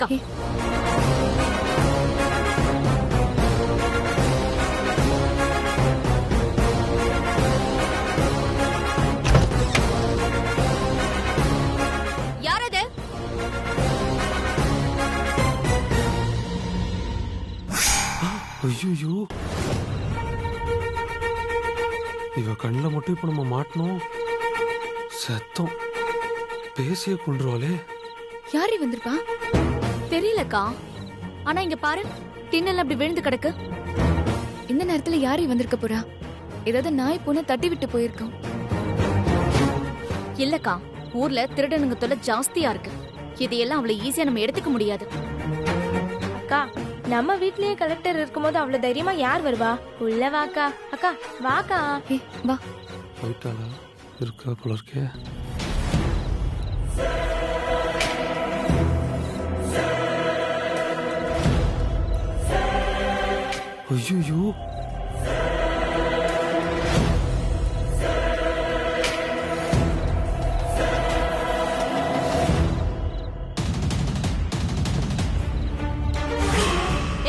யாரது? ஐயோ, இவ கண்ணில் மட்டும் இப்ப நம்ம மாட்டணும். சத்தம் பேசிய கொண்டுருவாளே. யாரி வந்திருப்பா? தெரியலக்கா. ஆனா இங்க பாரு, டின்னல் அப்படி விழுந்து கிடக்கு. இந்த நேரத்துல யாரி வந்திருக்க போறா? ஏதாவது நாய் பூனை தட்டி விட்டு போயிருக்கோம். இல்லக்கா, ஊர்ல திருடனுங்க தொல்லை ஜாஸ்தியா இருக்கு. இதையெல்லாம் அவ்வளவு ஈஸியா நம்ம எடுத்துக்க முடியாது. அக்கா, நம்ம வீட்லயே கலெக்டர் இருக்கும்போது அவ்வளவு தைரியமா யார் வருவா? உள்ள வாக்கா. அக்கா வாக்கா. வா. போயிட்டாளா? இருக்கா போல இருக்கே. ஐயோ,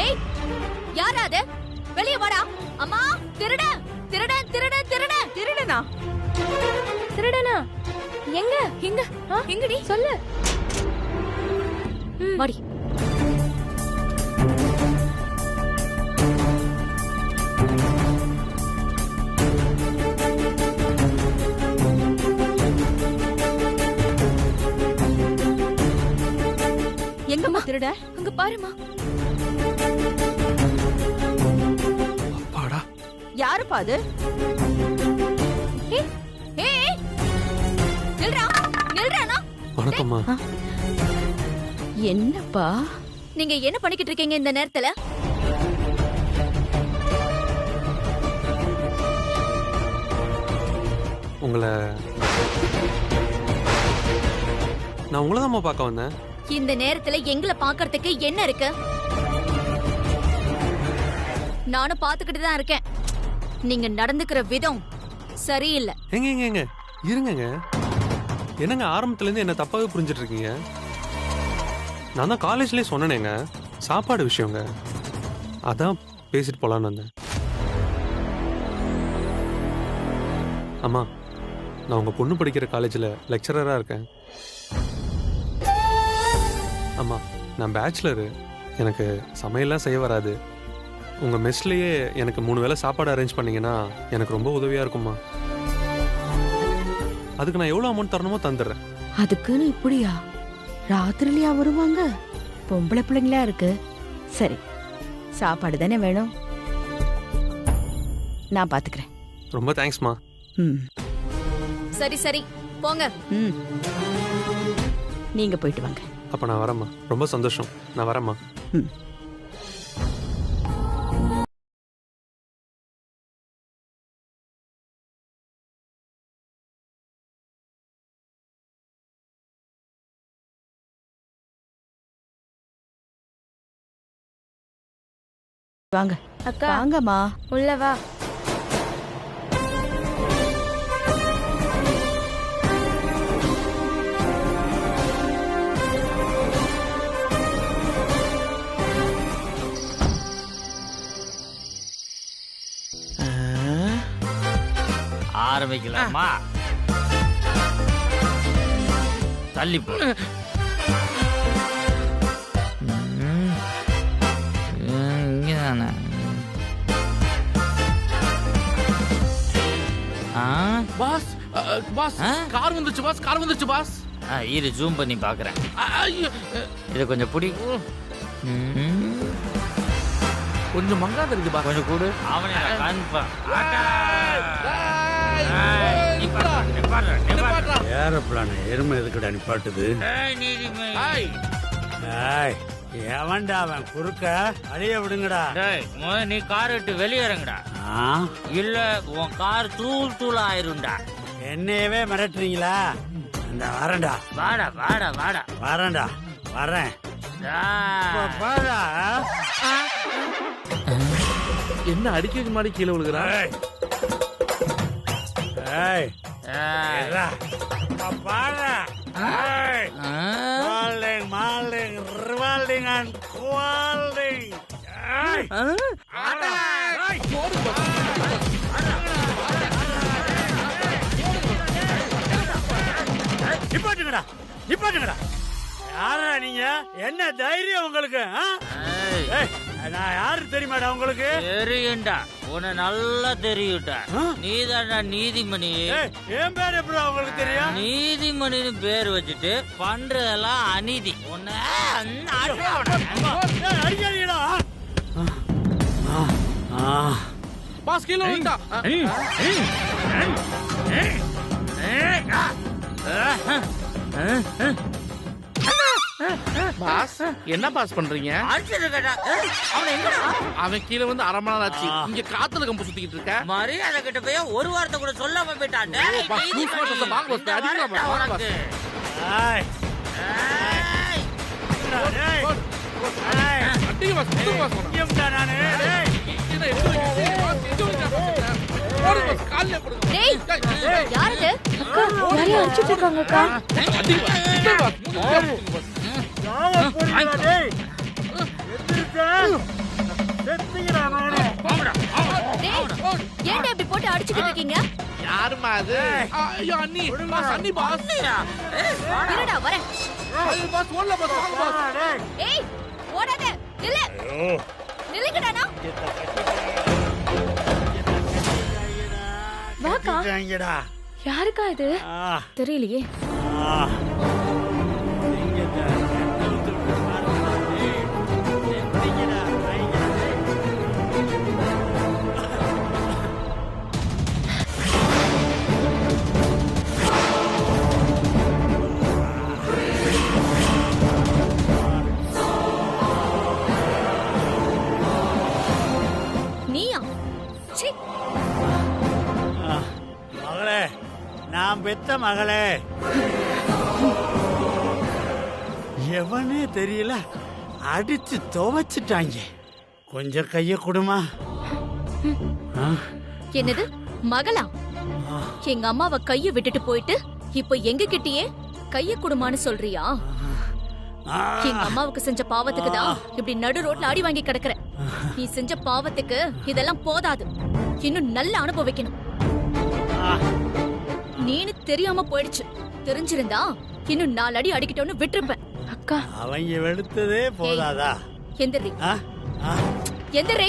ஏய், யாரா அது? வெளிய வாடா. அம்மா, திருடன் திருடன் திருடன் திருடன். திருடனா? திருடனா? எங்க? எங்க? எங்கடி? சொல்லு. வாடி. எங்கம்மா திருட? அங்க பாருமா. அப்பாடா. யாருப்பா அது? ஏய், ஏய், நில்றா, நில்றானா? வணக்கம்மா. என்னப்பா? நீங்க என்ன பண்ணிக்கிட்டு இருக்கீங்க இந்த நேரத்துல? உங்களை நான் உங்களை தான் பார்க்க வந்தேன். இந்த நேரத்துல எங்களை பாக்குறதுக்கு என்ன இருக்கு? நானும் பாத்துக்கிட்டு தான் இருக்கேன். நீங்க நடந்துக்கிற விதம் சரியில்லை. எங்க இருங்கங்க. என்னங்க ஆரம்பத்துல இருந்து என்ன தப்பாவே புரிஞ்சிட்டு இருக்கீங்க? நான் தான் காலேஜ்லயே சொன்னேங்க, சாப்பாடு விஷயங்க. அதான் பேசிட்டு போலான்னு வந்தேன். அம்மா, நான் உங்க பொண்ணு படிக்கிற காலேஜ்ல லெக்சரரா இருக்கேன். அம்மா, நான் பேச்சுலரு. எனக்கு சமையல்லாம் செய்ய வராது. உங்க மெஸ்லயே எனக்கு 3 வேளை சாப்பாடு அரேஞ்ச் பண்ணீங்கன்னா எனக்கு ரொம்ப உதவியா இருக்கும்மா. அதுக்கு நான் எவ்வளவு அமௌண்ட் தரணுமோ தந்துடுறேன். அதுக்குன்னு இப்படியா? ராத்திரிலயா வருவாங்க? பொம்பளை பிள்ளைங்களா இருக்கு. சரி, சாப்பாடு தானே வேணும், நான் பாத்துக்கிறேன். ரொம்ப தேங்க்ஸ்மா. சரி சரி, போங்க. நீங்க போயிட்டு வாங்க. அப்ப நான் வரேம்மா. ரொம்ப சந்தோஷம். நான் வரேம்மா. வாங்க. அக்கா வாங்கம்மா. உள்ள வா. ஆரம்பிக்கலாமா? தள்ளி போ. இங்கதானே. பாஸ் பாஸ், கார் வந்துச்சு பாஸ், கார் வந்துச்சு பாஸ். இரு, ஜூம் பண்ணி பாக்குறேன். இதை கொஞ்சம் புடி. கொஞ்சம் மங்காத இருக்கு பாஸ். கொஞ்சம் கூடு. அவனை கன்ஃபார்ம். ஏரோப்ளான் எருமை எதுக்குடா நிப்பாட்டுது? எவன்டா அவன்? குறுக்க அழிய விடுங்கடா. நீ கார் விட்டு வெளியே இறங்குடா, இல்ல உன் கார் தூள் தூள் ஆயிரும்டா. என்னையவே மிரட்டுறீங்களா? இந்த வரேன்டா. வாடா வாடா வாடா. வரேன்டா, வரேன். என்ன அடிக்க மாடி கீழே விழுகிறா? பாரு Malding, malding, revolting and qualding. நிப்பாட்டுங்கடா நிப்பாட்டுங்கடா. யாரா நீங்க? என்ன தைரியம் உங்களுக்கு? நான் யாரு தெரியுமாடா உங்களுக்கு? தெரியும்டா, உன நல்லா தெரியும்டா. நீதான்டா நீதிமணி. என் பேர் எப்படி உங்களுக்கு தெரியும்? நீதிமணின்னு பேர் வச்சுட்டு பண்றதெல்லாம் அநீதி. உன்ன அடிக்காதீங்கடா. பாஸ் கீழே விழுந்தா. பாஸ் என்ன பாஸ் பண்றீங்க? அவன் கீழே வந்து அரை மணி நேரம் ஆச்சு. இங்க காத்துல கம்பு சுத்திக்கிட்டு இருக்க. மரியாதை கிட்ட போய் ஒரு வார்த்தை கூட சொல்லாம போயிட்டான். யாரையும் அடிச்சுட்டு இருக்காங்கக்கா. ஏன்டா இப்படி போட்டு அடிச்சுட்டு இருக்கீங்க? யாருமா அது? ஐயோ அண்ணி, பாஸ் அண்ணி பாஸ். இருடா வரேன். பாஸ் ஓடல பாஸ், வாங்க பாஸ். ஏய் ஓடாத, நில்லு. நில்லுங்கடா. வாக்கா. யாருக்கா இது? தெரியலையே. நீயா? சீ. மகளே, நான் பெத்த மகளே, எவனே தெரியல அடிச்சு துவைச்சிட்டாங்க. கொஞ்சம் கைய கொடுமா. என்னது மகளா? எங்க அம்மாவை கைய விட்டுட்டு போயிட்டு இப்ப எங்க கிட்டயே கைய குடுமான்னு சொல்றியா? எங்க அம்மாவுக்கு செஞ்ச பாவத்துக்கு தான் இப்படி நடு ரோட்ல அடி வாங்கி கிடக்குற. நீ செஞ்ச பாவத்துக்கு இதெல்லாம் போதாது, இன்னும் நல்ல அனுபவிக்கணும். நீனு தெரியாம போயிடுச்சு. தெரிஞ்சிருந்தா இன்னும் 4 அடி அடிக்கிட்டோன்னு விட்டுருப்பேன். அக்கா, அவங்க வெளுத்ததே போதாதா? எந்திரி எந்திரி.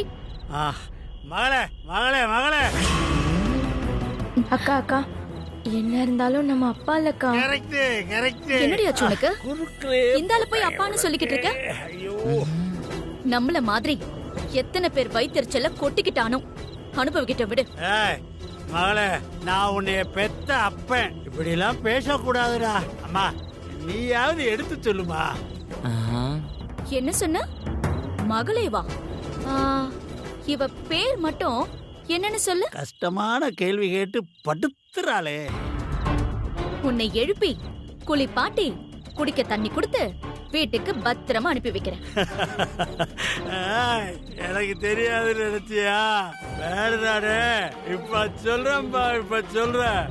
மகளே மகளே மகளே. அக்கா அக்கா, என்ன இருந்தாலும் நம்ம அப்பா இல்லக்கா. Correct correct. என்னடி ஆச்சு உனக்கு? இந்த ஆளு போய் அப்பான்னு சொல்லிக்கிட்டு இருக்க. நம்மள மாதிரி எத்தனை பேர் வயிற்றுச்சல கொட்டிக்கிட்டானோ அனுபவிக்கிட்ட விடு. மகளே, நான் உன்னைய பெத்த அப்பன், இப்படி எல்லாம் பேசக்கூடாதுடா. அம்மா நீயாவது எடுத்து சொல்லுமா. என்ன சொன்ன? மகளேவா? இவ பேர் மட்டும் என்னன்னு சொல்லு. கஷ்டமான கேள்வி கேட்டு படுத்துறாளே. உன்னை எழுப்பி குளிப்பாட்டி குடிக்க தண்ணி கொடுத்து வீட்டுக்கு பத்திரமா அனுப்பி வைக்கிறேன். எனக்கு தெரியாது நினைச்சியா? வேறுதானே. இப்ப சொல்றேன்பா, இப்ப சொல்றேன்.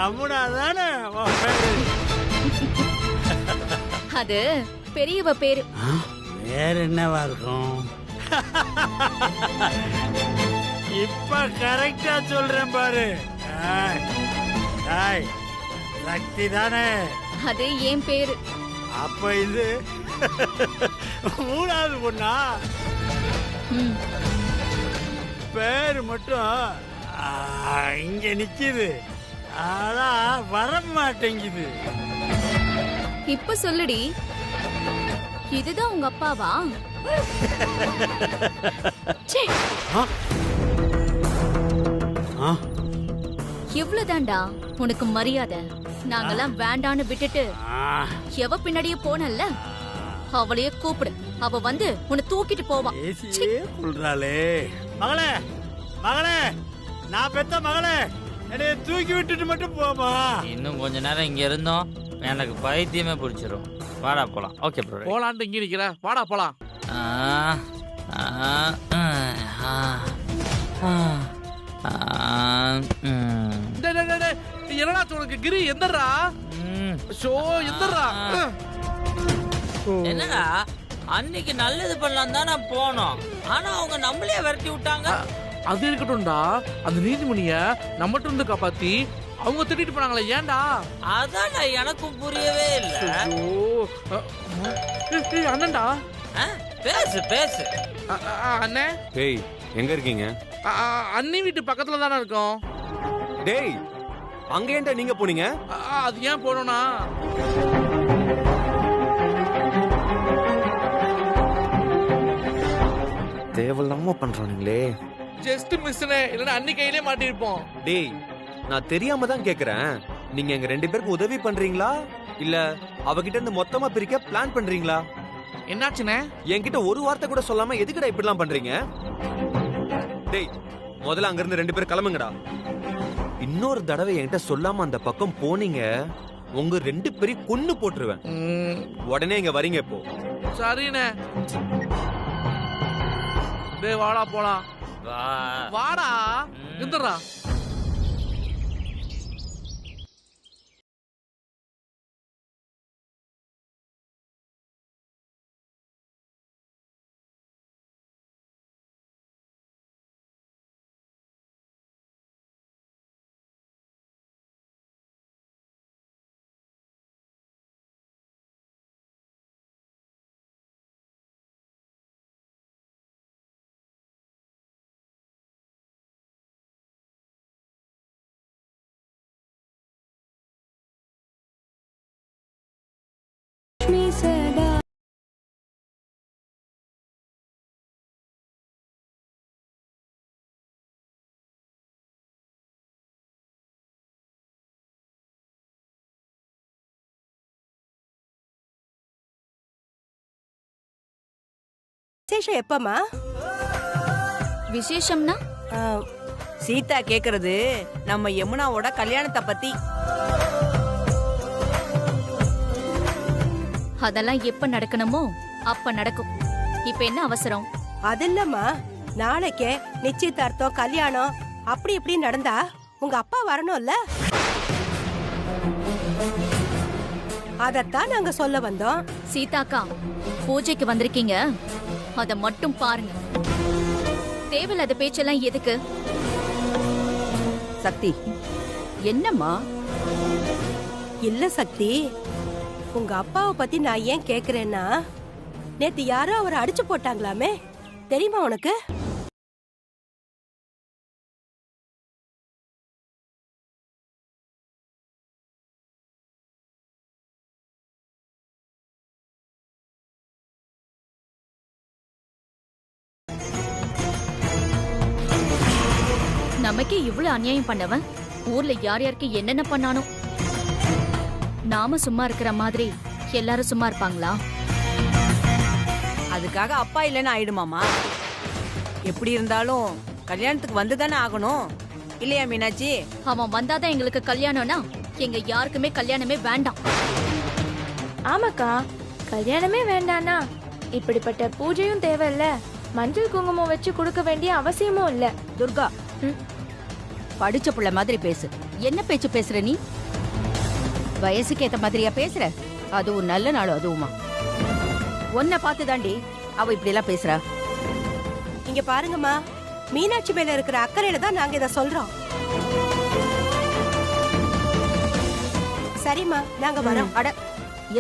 அம்முனா தானே அது பெரியவ பேரு. வேற என்னவா இருக்கும்? இப்ப கரெக்டா சொல்றேன் பாரு. சக்தி தானே? அது ஏன் பேரு. அப்ப இது 3வது பொண்ணா? பேரு மட்டும் இங்க நிக்குது, ஆனா வர மாட்டேங்குது. இப்ப சொல்லுடி, இதுதான் உங்க அப்பாவா? இவ்வளவுதான்டா உனக்கு மரியாதை. நாங்கெல்லாம் வேண்டான்னு விட்டுட்டு எவ பின்னாடியே போனல்ல, அவளையே கூப்பிடு. அவ வந்து உன்னை தூக்கிட்டு போவா. மகளே மகளே, நான் பெத்த மகளே, என்னைய தூக்கி விட்டுட்டு மட்டும் போமா. இன்னும் கொஞ்ச நேரம் இங்க இருந்தோம் எனக்கு பைத்தியமே பிடிச்சிரும். வாடா போலாம். ஓகே ப்ரோ, போலான்ட்டு இங்க நிக்கிற. வாடா போலாம். என்னடா சொல்ற? உனக்கு கிரி எந்தடா ஷோ எந்தடா என்னடா அன்னைக்கு நல்லது பண்ணலாம் தான் நான் போனோம், ஆனா அவங்க நம்மளே விரட்டி விட்டாங்க. அது இருக்கட்டும்டா, அந்த நீதிமணிய நம்மகிட்ட இருந்து காப்பாத்தி அவங்க திட்டிட்டு போனாங்களே, ஏன்டா? அதான் எனக்கும் புரியவே இல்ல. அண்ணன்டா பேசு பேசு. அண்ணே டேய் எங்க இருக்கீங்க? அண்ணி வீட்டு பக்கத்துல தானே இருக்கோம். டேய் அங்க ஏன்டா நீங்க போனீங்க? அது ஏன் போனோம்னா, தேவையில்லாம பண்றானுங்களே. ஜஸ்ட் மிஸ்னே, இல்லனா அண்ணி கையிலே மாட்டிருப்போம். டேய் நான் தெரியாம தான் கேக்குறேன். நீங்க எங்க 2 பேருக்கு உதவி பண்றீங்களா இல்ல அவகிட்ட இருந்து மொத்தமா பிரிக்க பிளான் பண்றீங்களா? என்னாச்சுனே? என்கிட்ட ஒரு வார்த்தை கூட சொல்லாம எதுக்குடா இப்படிலாம் பண்றீங்க? டேய் முதல்ல அங்க இருந்து 2 பேரும் கிளம்புங்கடா. இன்னொரு தடவை என்கிட்ட சொல்லாம அந்த பக்கம் போனீங்க, உங்க 2 பேரையும் கொன்னு போட்டுருவேன். உடனே இங்க வரீங்க இப்போ. சரிண்ணே. டேய் வாடா போலாம். வாடா இந்தடா. விசேஷம் எப்பமா? விசேஷம்னா சீதா கேக்குறது நம்ம யமுனாவோட கல்யாணத்தை பத்தி. அதெல்லாம் எப்ப நடக்கணுமோ அப்ப நடக்கும். இப்ப என்ன அவசரம்? அது இல்லம்மா, நாளைக்கே நிச்சயதார்த்தம் கல்யாணம் அப்படி இப்படி நடந்தா உங்க அப்பா வரணும்ல, அதத்தான் நாங்க சொல்ல வந்தோம். சீதாக்கா பூஜைக்கு வந்திருக்கீங்க, அத மட்டும் பாருங்க. தேவையில்லாத பேச்செல்லாம் எதுக்கு? சக்தி என்னம்மா? இல்ல சக்தி, உங்க அப்பாவை பத்தி நான் ஏன் கேக்குறேன்னா, நேத்து யாரோ அவரை அடிச்சு போட்டாங்களாமே, தெரியுமா உனக்கு? நமக்கே இவ்வளவு அநியாயம் பண்ணவன் ஊர்ல யார் யாருக்கு என்னென்ன பண்ணானோ. நாம சும்மா இருக்கிற மாதிரி எல்லாரும் சும்மா இருப்பாங்களா? அதுக்காக அப்பா இல்லைன்னு ஆயிடுமாமா? எப்படி இருந்தாலும் கல்யாணத்துக்கு வந்துதானே ஆகணும், இல்லையா மீனாட்சி? அவன் வந்தாதான் எங்களுக்கு கல்யாணம்னா எங்க யாருக்குமே கல்யாணமே வேண்டாம். ஆமாக்கா, கல்யாணமே வேண்டானா இப்படிப்பட்ட பூஜையும் தேவையில்ல, மஞ்சள் குங்குமம் வச்சு கொடுக்க வேண்டிய அவசியமும் இல்ல. துர்கா படிச்ச புள்ள மாதிரி பேசு. என்ன பேச்சு பேசுற நீ? வயசுக்கு ஏத்த மாதிரியா பேசுற? அதுவும் நல்ல நாளும் அதுவுமா? உன்னை பார்த்து தாண்டி அவ இப்படி எல்லாம் பேசுறா. இங்க பாருங்கம்மா, மீனாட்சி மேல இருக்கிற அக்கறையில தான் நாங்க இத சொல்றோம். சரிம்மா, நாங்க வரோம். அட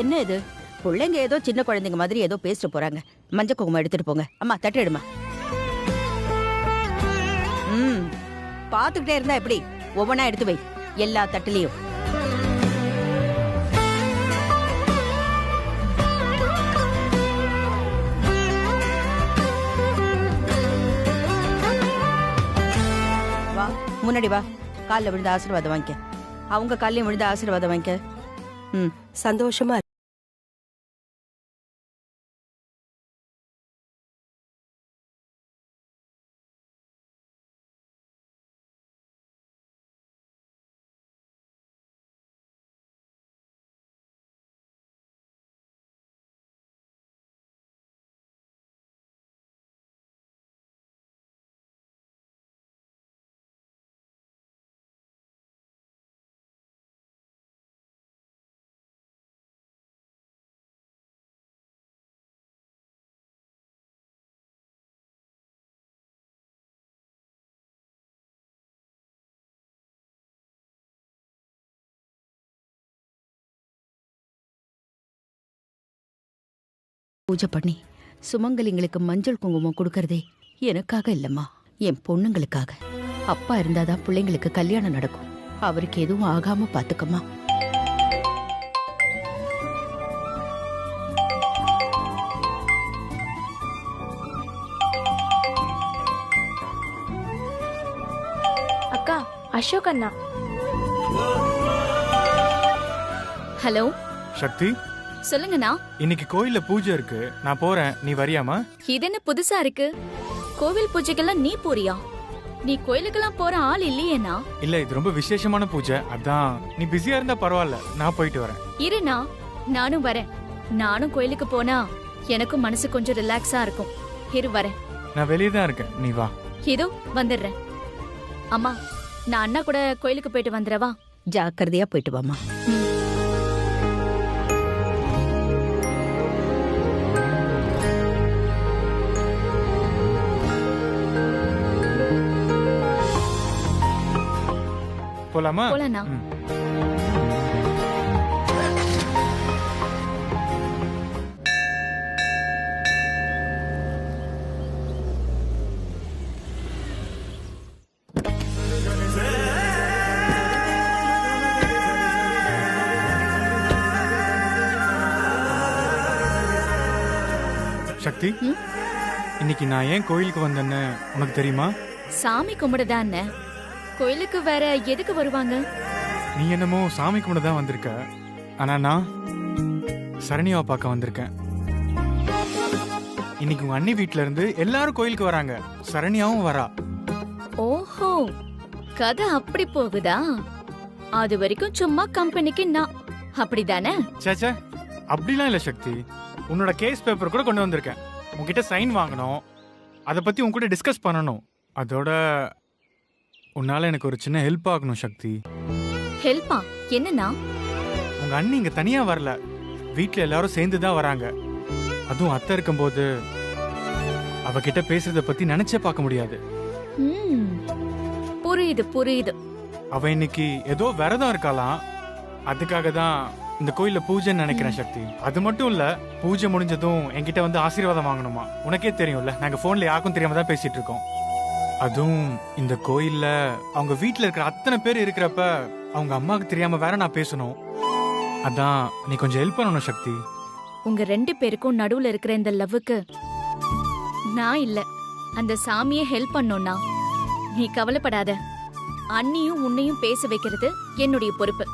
என்ன இது? பிள்ளைங்க ஏதோ சின்ன குழந்தைங்க மாதிரி ஏதோ பேசிட்டு போறாங்க. மஞ்சள் குங்குமம் எடுத்துட்டு போங்க. அம்மா தட்டு எடுமா. பாத்துக்கிட்டே இருந்தா எப்படி? ஒவ்வொன்னா எடுத்து வை, எல்லா தட்டுலயும். வா, முன்னாடி வா. காலில் விழுந்து ஆசீர்வாதம் வாங்கிக்க. அவங்க காலையும் விழுந்து ஆசீர்வாதம் வாங்கிக்க. சந்தோஷமா பூஜை பண்ணி சுமங்கலிங்களுக்கு மஞ்சள் குங்குமம் கொடுக்கறதே எனக்காக இல்லம்மா, என் பொண்ணுங்களுக்காக. அப்பா இருந்தாதான் பிள்ளைங்களுக்கு கல்யாணம் நடக்கும். அவருக்கு எதுவும் ஆகாம பாத்துக்கம்மா. அக்கா, அசோக் அண்ணா. ஹலோ சக்தி, சொல்லுங்கண்ணா. இன்னைக்கு கோயில்ல பூஜை இருக்கு, நான் போறேன், நீ வரியாமா? இது என்ன புதுசா இருக்கு? கோவில் பூஜைக்கெல்லாம் நீ போறியா? நீ கோயிலுக்கெல்லாம் போற ஆள் இல்லையேண்ணா. இல்ல, இது ரொம்ப விசேஷமான பூஜை, அதான். நீ பிஸியா இருந்தா பரவாயில்ல, நான் போயிட்டு வரேன். இருண்ணா, நானும் வரேன். நானும் கோயிலுக்கு போனா எனக்கும் மனசு கொஞ்சம் ரிலாக்ஸா இருக்கும். இரு வரேன். நான் வெளியே தான் இருக்கேன், நீ வா. இதோ வந்துடுறேன். அம்மா, நான் அண்ணா கூட கோயிலுக்கு போயிட்டு வந்துடவா? ஜாக்கிரதையா போயிட்டு வாமா. போலாமா? போலண்ணா. சக்தி, இன்னைக்கு நான் ஏன் கோயிலுக்கு வந்தேன்னு உனக்கு தெரியுமா? சாமி கும்பிடுதா அண்ணன். கோயிலுக்கு வேற எதுக்கு வருவாங்க? நீ என்னமோ சாமி கும்பிட தான் வந்திருக்க, ஆனா நான் சரணியாவை பார்க்க வந்திருக்கேன். இன்னைக்கு உங்க அண்ணி வீட்ல இருந்து எல்லாரும் கோயிலுக்கு வராங்க, சரணியாவும் வரா. ஓஹோ, கதை அப்படி போகுதா? அது வரைக்கும் சும்மா கம்பெனிக்கு நான் அப்படிதானே? சேச்சே, அப்படிலாம் இல்ல சக்தி. உன்னோட கேஸ் பேப்பர் கூட கொண்டு வந்திருக்கேன். உன்கிட்ட சைன் வாங்கணும், அதை பத்தி உன் கூட டிஸ்கஸ் பண்ணணும். அதோட உன்னால எனக்கு ஒரு சின்ன ஹெல்ப் ஆகணும் சக்தி. ஹெல்ப்பா? என்னன்னா? உங்க அண்ணி இங்க தனியா வரல, வீட்ல எல்லாரும் சேர்ந்து தான் வராங்க. அதுவும் அத்தை இருக்கும்போது அவகிட்ட பேசுறத பத்தி நினைச்சே பார்க்க முடியாது. புரியுது புரியுது. அவ இன்னைக்கு ஏதோ விரதம் இருக்காளாம், அதுக்காக தான் இந்த கோயில்ல பூஜைன்னு நினைக்கிறேன் சக்தி. அது மட்டும் இல்ல, பூஜை முடிஞ்சதும் என்கிட்ட வந்து ஆசீர்வாதம் வாங்கணுமா. உனக்கே தெரியும்ல, நாங்க போன்ல யாருக்கும் தெரியாம தான் பேசிட்டு இருக்கோம். அதுவும் இந்த கோயில்ல அவங்க வீட்டுல இருக்கிற அத்தனை பேர் இருக்கிறப்ப அவங்க அம்மாவுக்கு தெரியாம வேற நான் பேசணும். அதான் நீ கொஞ்சம் ஹெல்ப் பண்ணணும் சக்தி. உங்க 2 பேருக்கும் நடுவுல இருக்கிற இந்த லவ்வுக்கு நான் இல்ல, அந்த சாமியே ஹெல்ப் பண்ணோம்னா. நீ கவலைப்படாத. அண்ணியும் உன்னையும் பேச வைக்கிறது என்னுடைய பொறுப்பு.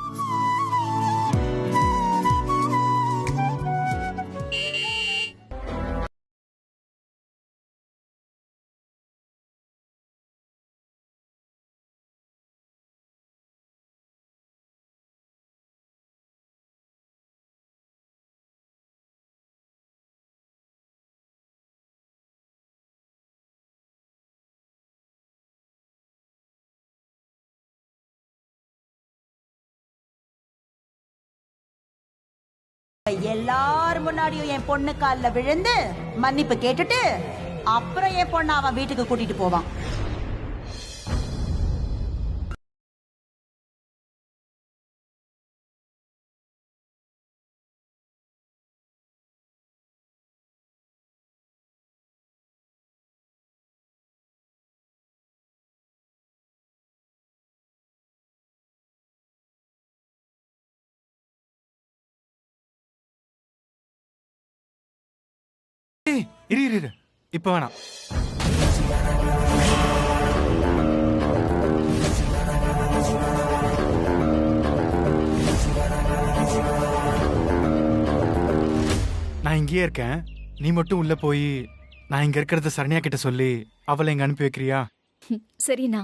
எல்லார் முன்னாடியும் என் பொண்ணு கால்ல விழுந்து மன்னிப்பு கேட்டுட்டு அப்புறம் என் பொண்ணு அவன் வீட்டுக்கு கூட்டிட்டு போவான். இரு இரு இரு, இப்ப வேணாம். நான் இங்கேயே இருக்கேன், நீ மட்டும் உள்ள போய் நான் இங்க இருக்கிறத சரண்யா கிட்ட சொல்லி அவளை இங்க அனுப்பி வைக்கிறியா? சரிண்ணா.